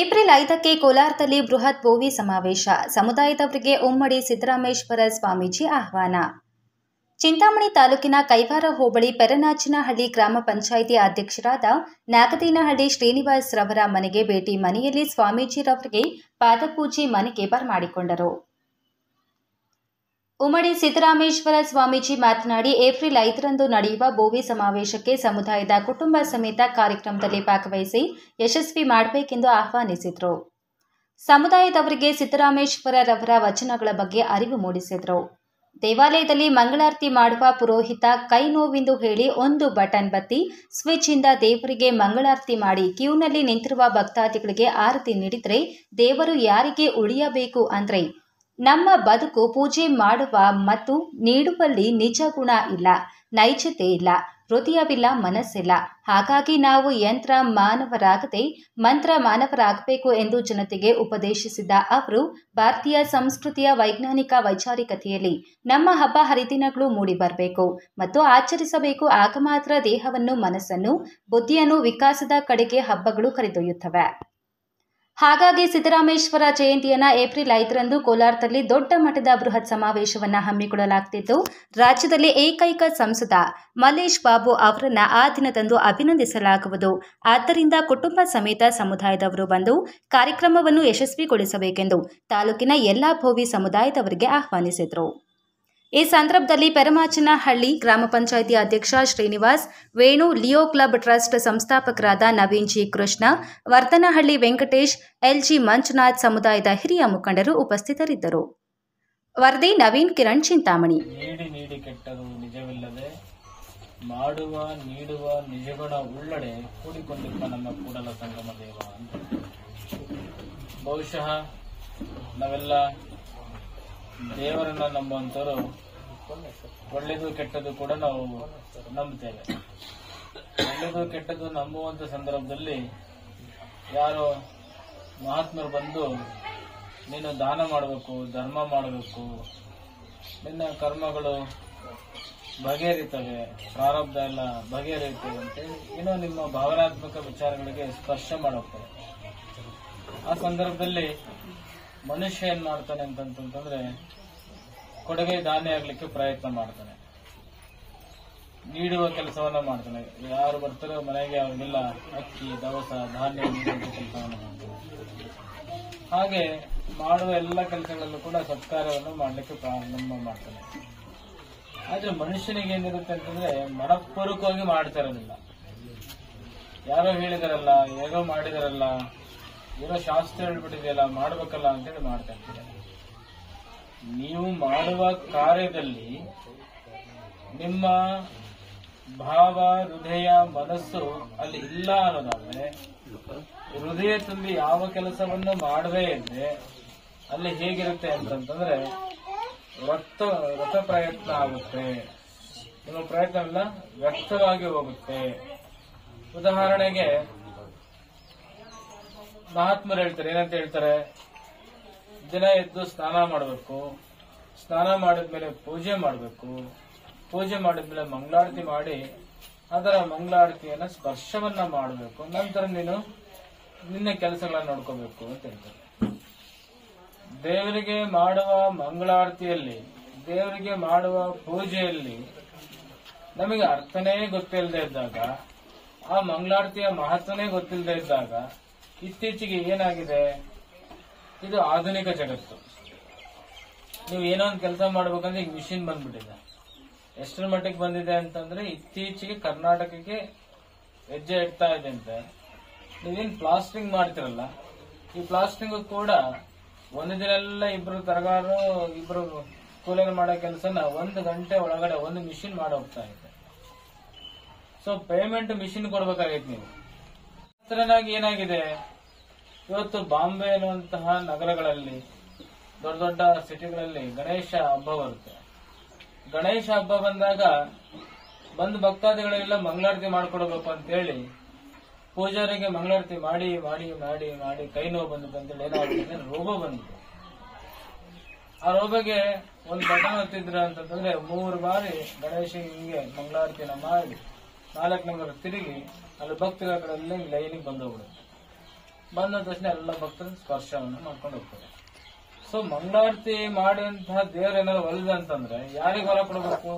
April 5ಕ್ಕೆ ಕೋಲಾರದಲ್ಲಿ ಬೃಹತ್ ಭೋವಿ ಸಮಾವೇಶ. ಸಮುದಾಯದವರಿಗೆ ಉಮ್ಮಡಿ ಸಿದ್ದರಾಮೇಶ್ವರ ಸ್ವಾಮೀಜಿ ಆಹ್ವಾನ. ಚಿಂತಾಮಣಿ ತಾಲೂಕಿನ ಕೈವಾರ ಹೋಬಳಿ ಪೆರನಾಚನಹಳ್ಳಿ ಗ್ರಾಮ ಪಂಚಾಯಿತಿ ಅಧ್ಯಕ್ಷರಾದ ನಾಗದೇನಹಳ್ಳಿ ಶ್ರೀನಿವಾಸ್ ರವರ ಮನೆಗೆ ಭೇಟಿ. ಮನೆಯಲ್ಲಿ ಸ್ವಾಮೀಜಿರವರಿಗೆ ಪಾದಪೂಜೆ ಮನೆಗೆ ಬರಮಾಡಿಕೊಂಡರು. ಉಮ್ಮಡಿ ಸಿದ್ದರಾಮೇಶ್ವರ ಸ್ವಾಮೀಜಿ ಮಾತನಾಡಿ, ಏಪ್ರಿಲ್ 5ರಂದು ನಡೆಯುವ ಭೋವಿ ಸಮಾವೇಶಕ್ಕೆ ಸಮುದಾಯದ ಕುಟುಂಬ ಸಮೇತ ಕಾರ್ಯಕ್ರಮದಲ್ಲಿ ಭಾಗವಹಿಸಿ ಯಶಸ್ವಿ ಮಾಡಬೇಕೆಂದು ಆಹ್ವಾನಿಸಿದರು. ಸಮುದಾಯದವರಿಗೆ ಸಿದ್ದರಾಮೇಶ್ವರರವರ ವಚನಗಳ ಬಗ್ಗೆ ಅರಿವು ಮೂಡಿಸಿದರು. ದೇವಾಲಯದಲ್ಲಿ ಮಂಗಳಾರತಿ ಮಾಡುವ ಪುರೋಹಿತ ಕೈ ನೋವೆಂದು ಹೇಳಿ ಒಂದು ಬಟನ್ ಬತ್ತಿ ಸ್ವಿಚ್ ಇಂದ ದೇವರಿಗೆ ಮಂಗಳಾರತಿ ಮಾಡಿ ಕ್ಯೂನಲ್ಲಿ ನಿಂತಿರುವ ಭಕ್ತಾದಿಗಳಿಗೆ ಆರತಿ ನೀಡಿದರೆ ದೇವರು ಯಾರಿಗೆ ಉಳಿಯಬೇಕು ಅಂದ್ರೆ ನಮ್ಮ ಬದುಕು ಪೂಜೆ ಮಾಡುವ ಮತ್ತು ನೀಡುವಲ್ಲಿ ನಿಜ ಗುಣ ಇಲ್ಲ, ನೈಜತೆ ಇಲ್ಲ, ಹೃದಯವಿಲ್ಲ, ಮನಸ್ಸಿಲ್ಲ. ಹಾಗಾಗಿ ನಾವು ಯಂತ್ರ ಮಾನವರಾಗದೆ ಮಂತ್ರ ಮಾನವರಾಗಬೇಕು ಎಂದು ಜನತೆಗೆ ಉಪದೇಶಿಸಿದ ಅವರು, ಭಾರತೀಯ ಸಂಸ್ಕೃತಿಯ ವೈಜ್ಞಾನಿಕ ವೈಚಾರಿಕತೆಯಲ್ಲಿ ನಮ್ಮ ಹಬ್ಬ ಹರಿದಿನಗಳು ಮೂಡಿ ಬರಬೇಕು ಮತ್ತು ಆಚರಿಸಬೇಕು. ಆಗ ಮಾತ್ರ ದೇಹವನ್ನು, ಮನಸ್ಸನ್ನು, ಬುದ್ಧಿಯನ್ನು ವಿಕಾಸದ ಕಡೆಗೆ ಹಬ್ಬಗಳು ಕರೆದೊಯ್ಯುತ್ತವೆ. ಹಾಗಾಗಿ ಸಿದ್ದರಾಮೇಶ್ವರ ಜಯಂತಿಯನ್ನು ಏಪ್ರಿಲ್ 5ರಂದು ಕೋಲಾರದಲ್ಲಿ ದೊಡ್ಡ ಮಟ್ಟದ ಬೃಹತ್ ಸಮಾವೇಶವನ್ನು ಹಮ್ಮಿಕೊಳ್ಳಲಾಗುತ್ತಿದ್ದು, ರಾಜ್ಯದಲ್ಲಿ ಏಕೈಕ ಸಂಸದ ಮಲ್ಲೇಶ್ ಬಾಬು ಅವರನ್ನು ಆ ದಿನದಂದು ಅಭಿನಂದಿಸಲಾಗುವುದು. ಆದ್ದರಿಂದ ಕುಟುಂಬ ಸಮೇತ ಸಮುದಾಯದವರು ಬಂದು ಕಾರ್ಯಕ್ರಮವನ್ನು ಯಶಸ್ವಿಗೊಳಿಸಬೇಕೆಂದು ತಾಲೂಕಿನ ಎಲ್ಲಾ ಭೋವಿ ಸಮುದಾಯದವರಿಗೆ ಆಹ್ವಾನಿಸಿದರು. ಈ ಸಂದರ್ಭದಲ್ಲಿ ಪೆರಮಾಚನಹಳ್ಳಿ ಗ್ರಾಮ ಪಂಚಾಯಿತಿ ಅಧ್ಯಕ್ಷ Srinivas, Venu, Leo club trust ಸಂಸ್ಥಾಪಕರಾದ ನವೀನ್ ಜಿ ಕೃಷ್ಣ, ವರ್ಧನಹಳ್ಳಿ ವೆಂಕಟೇಶ್, ಎಲ್ಜಿ ಮಂಜುನಾಥ್, ಸಮುದಾಯದ ಹಿರಿಯ ಮುಖಂಡರು ಉಪಸ್ಥಿತರಿದ್ದರು. ವರದಿ ನವೀನ್ ಕಿರಣ್, ಚಿಂತಾಮಣಿ. ನೀಡಿ ಕೆಟ್ಟದು ನಿಜವಿಲ್ಲದೆ ಮಾಡುವ ನೀಡುವ ನಿಜಗುಣ ಉಳ್ಳಡೆ ಕೂಡಿಕೊಂಡಿರುವ ನಮ್ಮ ಕೂಡಲ ಸಂಗಮ ದೇವ ಅಂತ. ಬಹುಶಃ ನಾವೆಲ್ಲ ದೇವರನ್ನ ನಂಬುವಂತವರು ಒಳ್ಳೆಯದು ಕೆಟ್ಟದ್ದು ಕೂಡ ನಾವು ನಂಬುತ್ತೇವೆ. ಒಳ್ಳೆಯದು ಕೆಟ್ಟದ್ದು ನಂಬುವಂತ ಸಂದರ್ಭದಲ್ಲಿ ಯಾರೋ ಮಹಾತ್ಮರು ಬಂದು ನೀನು ದಾನ ಮಾಡಬೇಕು, ಧರ್ಮ ಮಾಡಬೇಕು, ನಿನ್ನ ಕರ್ಮಗಳು ಬಗೆಹರಿತವೆ, ಪ್ರಾರಬ್ಧ ಎಲ್ಲ ಬಗೆಹರಿಯುತ್ತವೆ ಅಂತೇಳಿ ಏನೋ ನಿಮ್ಮ ಭಾವನಾತ್ಮಕ ವಿಚಾರಗಳಿಗೆ ಸ್ಪರ್ಶ ಮಾಡುತ್ತಾರೆ. ಆ ಸಂದರ್ಭದಲ್ಲಿ ಮನುಷ್ಯ ಏನ್ ಮಾಡ್ತಾನೆ ಅಂತಂತಂದ್ರೆ ಕೊಡುಗೆ ದಾನಿ ಆಗ್ಲಿಕ್ಕೆ ಪ್ರಯತ್ನ ಮಾಡ್ತಾನೆ, ನೀಡುವ ಕೆಲಸವನ್ನ ಮಾಡ್ತಾನೆ. ಯಾರು ಬರ್ತಾರೋ ಮನೆಗೆ ಅವ್ರಿಗೆಲ್ಲ ಅಕ್ಕಿ, ದವಸ, ಧಾನ್ಯ ನೀಡುವಂತ ಕೆಲಸವನ್ನ ಮಾಡ್ತಾನೆ. ಹಾಗೆ ಮಾಡುವ ಎಲ್ಲ ಕೆಲಸಗಳಲ್ಲೂ ಕೂಡ ಸತ್ಕಾರ್ಯವನ್ನು ಮಾಡ್ಲಿಕ್ಕೆ ಪ್ರಾರಂಭ ಮಾಡ್ತಾನೆ. ಆದ್ರೆ ಮನುಷ್ಯನಿಗೆ ಏನಿರುತ್ತೆ ಅಂತಂದ್ರೆ ಮನಪೂರ್ವಕವಾಗಿ ಮಾಡ್ತಾ ಇರೋದಿಲ್ಲ. ಯಾರೋ ಹೇಳಿದಾರಲ್ಲ, ಹೇಗೋ ಮಾಡಿದಾರಲ್ಲ, ಏನೋ ಶಾಸ್ತ್ರ ಹೇಳ್ಬಿಟ್ಟಿದೆಯಲ್ಲ, ಮಾಡ್ಬೇಕಲ್ಲ ಅಂತೇಳಿ ಮಾಡ್ತಾ ಇರ್ತೀರ. ನೀವು ಮಾಡುವ ಕಾರ್ಯದಲ್ಲಿ ನಿಮ್ಮ ಭಾವ, ಹೃದಯ, ಮನಸ್ಸು ಅಲ್ಲಿ ಇಲ್ಲ ಅನ್ನೋದಾದ್ರೆ, ಹೃದಯ ತುಂಬಿ ಯಾವ ಕೆಲಸವನ್ನು ಮಾಡದೇ ಇದ್ರೆ ಅಲ್ಲಿ ಹೇಗಿರುತ್ತೆ ಅಂತಂತಂದ್ರೆ ವ್ರತ ಪ್ರಯತ್ನ ಆಗುತ್ತೆ. ನಿಮ್ಮ ಪ್ರಯತ್ನ ವ್ಯಕ್ತವಾಗಿ ಹೋಗುತ್ತೆ. ಉದಾಹರಣೆಗೆ ಮಹಾತ್ಮರು ಹೇಳ್ತಾರೆ, ಏನಂತ ಹೇಳ್ತಾರೆ, ದಿನ ಎದ್ದು ಸ್ನಾನ ಮಾಡಬೇಕು, ಸ್ನಾನ ಮಾಡಿದ್ಮೇಲೆ ಪೂಜೆ ಮಾಡಬೇಕು, ಪೂಜೆ ಮಾಡಿದ್ಮೇಲೆ ಮಂಗಳಾರತಿ ಮಾಡಿ ಅದರ ಮಂಗಳಾರತಿಯನ್ನ ಸ್ಪರ್ಶವನ್ನ ಮಾಡಬೇಕು, ನಂತರ ನೀನು ನಿನ್ನ ಕೆಲಸಗಳನ್ನ ನೋಡ್ಕೋಬೇಕು ಅಂತ ಹೇಳ್ತಾರೆ. ದೇವರಿಗೆ ಮಾಡುವ ಮಂಗಳಾರತಿಯಲ್ಲಿ, ದೇವರಿಗೆ ಮಾಡುವ ಪೂಜೆಯಲ್ಲಿ ನಮಗೆ ಅರ್ಥನೇ ಗೊತ್ತಿಲ್ಲದೆ ಇದ್ದಾಗ, ಆ ಮಂಗಳಾರತಿಯ ಮಹತ್ವನೇ ಗೊತ್ತಿಲ್ಲದೆ ಇದ್ದಾಗ, ಇತ್ತೀಚೆಗೆ ಏನಾಗಿದೆ, ಇದು ಆಧುನಿಕ ಜಗತ್ತು. ನೀವು ಏನೋ ಒಂದು ಕೆಲಸ ಮಾಡ್ಬೇಕಂದ್ರೆ ಈಗ ಮಿಷಿನ್ ಬಂದ್ಬಿಟ್ಟಿದೆ. ಎಷ್ಟರ ಮಟ್ಟಿಗೆ ಬಂದಿದೆ ಅಂತಂದ್ರೆ ಇತ್ತೀಚೆಗೆ ಕರ್ನಾಟಕಕ್ಕೆ ಹೆಜ್ಜೆ ಇಡ್ತಾ ಇದೆ ಅಂತ. ನೀವೇನ್ ಪ್ಲಾಸ್ಟಿಂಗ್ ಮಾಡ್ತಿರಲ್ಲ, ಈ ಪ್ಲಾಸ್ಟಿಂಗ್ ಕೂಡ ಒಂದು ದಿನ ಎಲ್ಲ ಇಬ್ರು ತರಗಾರು, ಇಬ್ರು ಕೂಲಿಂಗ್ ಮಾಡೋ ಕೆಲಸನ 1 ಗಂಟೆ ಒಳಗಡೆ ಒಂದು ಮಿಷಿನ್ ಮಾಡಿ ಹೋಗ್ತಾ ಇದೆ. ಸೊ ಪೇಮೆಂಟ್ ಮಿಷಿನ್ ಕೊಡ್ಬೇಕಾಗೈತೆ. ನೀವು ಹತ್ರನಾಗಿ ಏನಾಗಿದೆ, ಇವತ್ತು ಬಾಂಬೆ ಅನ್ನುವಂತಹ ನಗರಗಳಲ್ಲಿ, ದೊಡ್ಡ ದೊಡ್ಡ ಸಿಟಿಗಳಲ್ಲಿ ಗಣೇಶ ಹಬ್ಬ ಬರುತ್ತೆ. ಗಣೇಶ ಹಬ್ಬ ಬಂದಾಗ ಬಂದು ಭಕ್ತಾದಿಗಳೆಲ್ಲ ಮಂಗಳಾರತಿ ಮಾಡ್ಕೊಡ್ಬೇಕು ಅಂತೇಳಿ ಪೂಜಾರಿಗೆ ಮಂಗಳಾರತಿ ಮಾಡಿ ಮಾಡಿ ಮಾಡಿ ಮಾಡಿ ಕೈ ನೋವು ಬಂದಿತ್ತು ಅಂತೇಳಿ ಏನಾಗುತ್ತೆ, ರೋಗ ಬಂದಿತ್ತು. ಆ ರೋಗಗೆ ಒಂದು ಬಟನ್ ಹೊತ್ತಿದ್ರ ಅಂತಂದ್ರೆ 3 ಬಾರಿ ಗಣೇಶ ಹಿಂಗೆ ಮಂಗಳಾರತಿನ ಮಾಡಿ 4 ನಂಬರ್ ತಿರುಗಿ ಅಲ್ಲಿ ಭಕ್ತರಲ್ಲಿ ಲೈನಿಗೆ ಬಂದೋಗ್ಬಿಡುತ್ತೆ. ಬಂದ ತಕ್ಷಣ ಎಲ್ಲ ಭಕ್ತರು ಸ್ಪರ್ಶವನ್ನು ಮಾಡ್ಕೊಂಡು ಹೋಗ್ತಾರೆ. ಸೊ ಮಂಗಳಾರತಿ ಮಾಡುವಂತಹ ದೇವರೇನಾದ್ರು ಒಲಿದಂತಂದ್ರೆ ಯಾರಿಗೆ ಹೊಲ ಕೊಡಬೇಕು?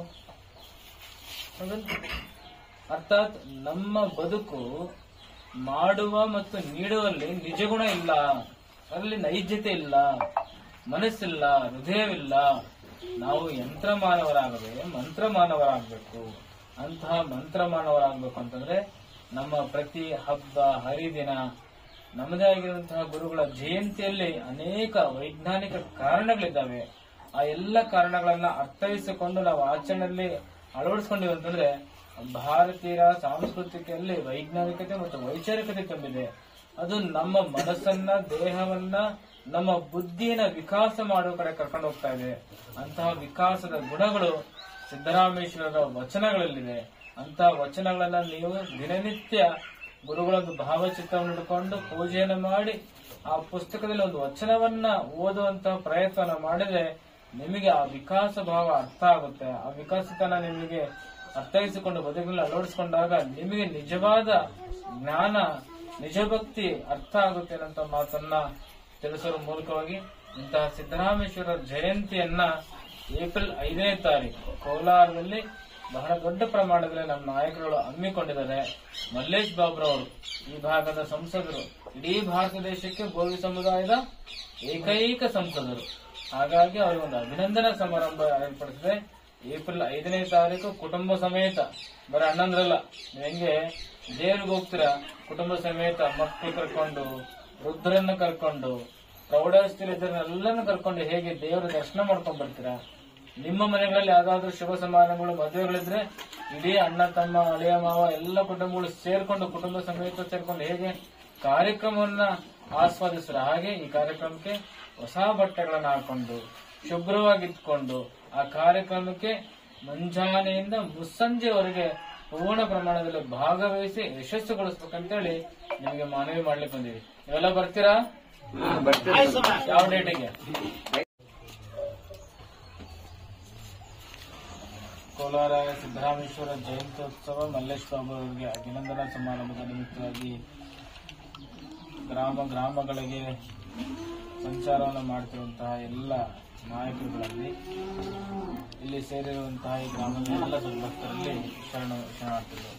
ಅರ್ಥಾತ್ ನಮ್ಮ ಬದುಕು ಮಾಡುವ ಮತ್ತು ನೀಡುವಲ್ಲಿ ನಿಜಗುಣ ಇಲ್ಲ, ಅದರಲ್ಲಿ ನೈಜತೆ ಇಲ್ಲ, ಮನಸ್ಸಿಲ್ಲ, ಹೃದಯವಿಲ್ಲ. ನಾವು ಯಂತ್ರ ಮಾನವರಾಗದೆ ಮಂತ್ರ ಮಾನವರಾಗಬೇಕು. ಅಂತಹ ಮಂತ್ರ ಮಾನವರಾಗಬೇಕು ಅಂತಂದ್ರೆ ನಮ್ಮ ಪ್ರತಿ ಹಬ್ಬ ಹರಿದಿನ ನಮ್ಮದೇ ಆಗಿರುವಂತಹ ಗುರುಗಳ ಜಯಂತಿಯಲ್ಲಿ ಅನೇಕ ವೈಜ್ಞಾನಿಕ ಕಾರಣಗಳಿದ್ದಾವೆ. ಆ ಎಲ್ಲ ಕಾರಣಗಳನ್ನ ಅರ್ಥೈಸಿಕೊಂಡು ನಾವು ಆಚರಣೆಯಲ್ಲಿ ಅಳವಡಿಸ್ಕೊಂಡಿವಿ ಅಂತಂದ್ರೆ ಭಾರತೀಯರ ಸಂಸ್ಕೃತಿಯಲ್ಲಿ ವೈಜ್ಞಾನಿಕತೆ ಮತ್ತು ವೈಚಾರಿಕತೆ ತುಂಬಿದೆ. ಅದು ನಮ್ಮ ಮನಸ್ಸನ್ನ, ದೇಹವನ್ನ, ನಮ್ಮ ಬುದ್ಧಿಯನ್ನ ವಿಕಾಸ ಮಾಡುವ ಕಡೆ ಕರ್ಕೊಂಡು ಹೋಗ್ತಾ ಇದೆ. ಅಂತಹ ವಿಕಾಸದ ಗುಣಗಳು ಸಿದ್ದರಾಮೇಶ್ವರರ ವಚನಗಳಲ್ಲಿದೆ. ಅಂತಹ ವಚನಗಳನ್ನ ನೀವು ದಿನನಿತ್ಯ ಗುರುಗಳೊಂದು ಭಾವಚಿತ್ರವನ್ನು ಹಿಡ್ಕೊಂಡು ಪೂಜೆಯನ್ನು ಮಾಡಿ ಆ ಪುಸ್ತಕದಲ್ಲಿ ಒಂದು ವಚನವನ್ನ ಓದುವಂತಹ ಪ್ರಯತ್ನ ಮಾಡಿದ್ರೆ ನಿಮಗೆ ಆ ವಿಕಾಸ ಭಾವ ಅರ್ಥ ಆಗುತ್ತೆ. ಆ ವಿಕಾಸತನ ನಿಮಗೆ ಅರ್ಥೈಸಿಕೊಂಡು ಬದುಕಲ್ಲಿ ಅಳವಡಿಸಿಕೊಂಡಾಗ ನಿಮಗೆ ನಿಜವಾದ ಜ್ಞಾನ, ನಿಜಭಕ್ತಿ ಅರ್ಥ ಆಗುತ್ತೆ ಅನ್ನೋ ಮಾತನ್ನ ತಿಳಿಸುವ ಮೂಲಕವಾಗಿ ಇಂತಹ ಸಿದ್ದರಾಮೇಶ್ವರ ಜಯಂತಿಯನ್ನ ಏಪ್ರಿಲ್ 5ನೇ ತಾರೀಕು ಕೋಲಾರದಲ್ಲಿ ಬಹಳ ದೊಡ್ಡ ಪ್ರಮಾಣದಲ್ಲಿ ನಮ್ಮ ನಾಯಕರುಗಳು ಹಮ್ಮಿಕೊಂಡಿದ್ದಾರೆ. ಮಲ್ಲೇಶ್ ಬಾಬ್ರವರು ಈ ಭಾಗದ ಸಂಸದರು, ಇಡೀ ಭಾರತ ದೇಶಕ್ಕೆ ಬೋವಿ ಸಮುದಾಯದ ಏಕೈಕ ಸಂಸದರು. ಹಾಗಾಗಿ ಅವರಿಗೆ ಒಂದು ಅಭಿನಂದನಾ ಸಮಾರಂಭ ಏರ್ಪಡಿಸಿದೆ. ಏಪ್ರಿಲ್ 5ನೇ ತಾರೀಕು ಕುಟುಂಬ ಸಮೇತ, ಬರೀ ಅಣ್ಣಂದ್ರಲ್ಲ, ನೀವು ಹೆಂಗೆ ದೇವ್ರಿಗೆ ಹೋಗ್ತೀರಾ ಕುಟುಂಬ ಸಮೇತ, ಮಕ್ಕಳು ಕರ್ಕೊಂಡು, ವೃದ್ಧರನ್ನ ಕರ್ಕೊಂಡು, ಪ್ರೌಢಸ್ಥಿರಲ್ಲನ್ನು ಕರ್ಕೊಂಡು ಹೇಗೆ ದೇವರ ದರ್ಶನ ಮಾಡ್ಕೊಂಡ್ ಬರ್ತೀರಾ? ನಿಮ್ಮ ಮನೆಗಳಲ್ಲಿ ಯಾವ್ದಾದ್ರು ಶುಭ ಸಮಾರಂಭಗಳು, ಮದುವೆಗಳಿದ್ರೆ ಇಡೀ ಅಣ್ಣ ತಮ್ಮ ಅಳಿಯ ಮಾವ ಎಲ್ಲ ಕುಟುಂಬಗಳು ಸೇರ್ಕೊಂಡು, ಕುಟುಂಬ ಸಮೇತ ಸೇರ್ಕೊಂಡು ಹೇಗೆ ಕಾರ್ಯಕ್ರಮವನ್ನ ಆಸ್ವಾದಿಸ್ರ, ಹಾಗೆ ಈ ಕಾರ್ಯಕ್ರಮಕ್ಕೆ ಹೊಸ ಬಟ್ಟೆಗಳನ್ನ ಹಾಕೊಂಡು ಶುಭ್ರವಾಗಿಟ್ಕೊಂಡು ಆ ಕಾರ್ಯಕ್ರಮಕ್ಕೆ ಮುಂಜಾನೆಯಿಂದ ಮುಸ್ಸಂಜೆವರೆಗೆ ಪೂರ್ಣ ಪ್ರಮಾಣದಲ್ಲಿ ಭಾಗವಹಿಸಿ ಯಶಸ್ಸುಗೊಳಿಸ್ಬೇಕಂತೇಳಿ ನಿಮಗೆ ಮನವಿ ಮಾಡ್ಲಿಕ್ಕೆ ಬಂದಿವಿ. ನೀವೆಲ್ಲ ಬರ್ತೀರಾ? ಯಾವ ಡೇಟಿಗೆ? ಕೋಲಾರ ಸಿದ್ದರಾಮೇಶ್ವರ ಜಯಂತ್ಯೋತ್ಸವ ಮಲ್ಲೇಶ್ ಬಾಬು ಅವರಿಗೆ ಅಭಿನಂದನಾ ಸಮಾರಂಭದ ನಿಮಿತ್ತವಾಗಿ ಗ್ರಾಮಗಳಿಗೆ ಸಂಚಾರವನ್ನು ಮಾಡ್ತಿರುವಂತಹ ಎಲ್ಲ ನಾಯಕರುಗಳಲ್ಲಿ ಇಲ್ಲಿ ಸೇರಿರುವಂತಹ ಈ ಗ್ರಾಮದ ಎಲ್ಲ ಭಕ್ತರಲ್ಲಿ ಶರಣಾರ್ಥಿಗಳು.